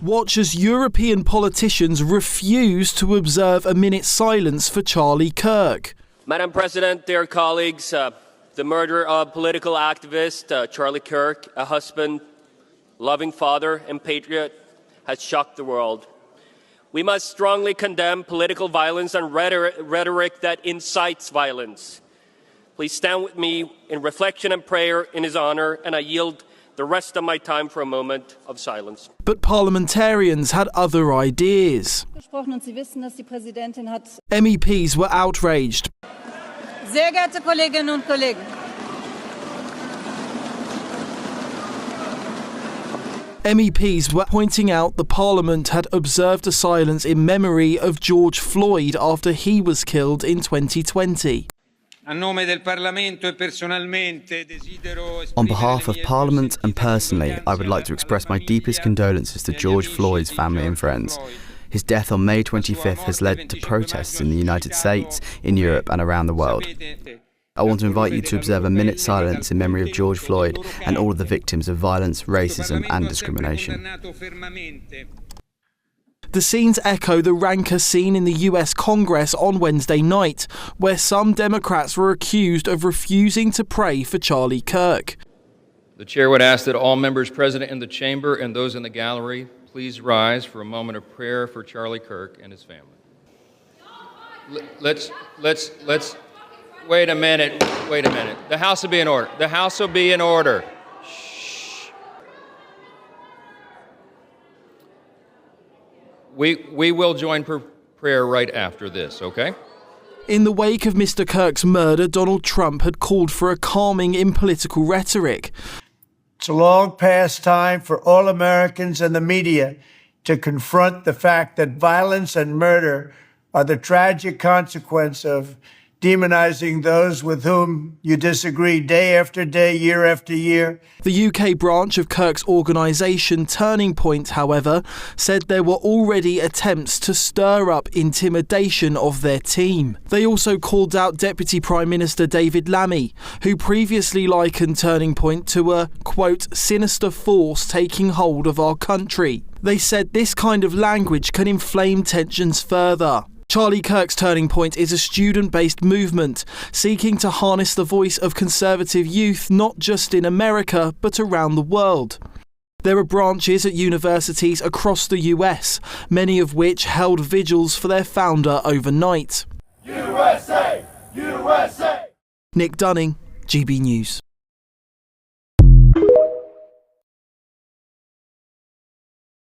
Watch as European politicians refuse to observe a minute's silence for Charlie Kirk. Madam President, dear colleagues, the murder of political activist Charlie Kirk, a husband, loving father and patriot, has shocked the world. We must strongly condemn political violence and rhetoric that incites violence. Please stand with me in reflection and prayer in his honor, and I yield the rest of my time for a moment of silence. But parliamentarians had other ideas. MEPs were outraged. Sehr geehrte Kolleginnen und Kollegen. MEPs were pointing out the Parliament had observed a silence in memory of George Floyd after he was killed in 2020. On behalf of Parliament and personally, I would like to express my deepest condolences to George Floyd's family and friends. His death on May 25th has led to protests in the United States, in Europe and around the world. I want to invite you to observe a minute's silence in memory of George Floyd and all of the victims of violence, racism and discrimination. The scenes echo the rancor scene in the US Congress on Wednesday night, where some Democrats were accused of refusing to pray for Charlie Kirk. The chair would ask that all members present in the chamber and those in the gallery please rise for a moment of prayer for Charlie Kirk and his family. Let's wait a minute. The House will be in order. The House will be in order. We will join prayer right after this, okay? In the wake of Mr. Kirk's murder, Donald Trump had called for a calming in political rhetoric. It's a long past time for all Americans and the media to confront the fact that violence and murder are the tragic consequence of demonizing those with whom you disagree day after day, year after year. The UK branch of Kirk's organisation, Turning Point, however, said there were already attempts to stir up intimidation of their team. They also called out Deputy Prime Minister David Lammy, who previously likened Turning Point to a, quote, sinister force taking hold of our country. They said this kind of language can inflame tensions further. Charlie Kirk's Turning Point is a student-based movement seeking to harness the voice of conservative youth not just in America but around the world. There are branches at universities across the US, many of which held vigils for their founder overnight. USA! USA! Nick Dunning, GB News.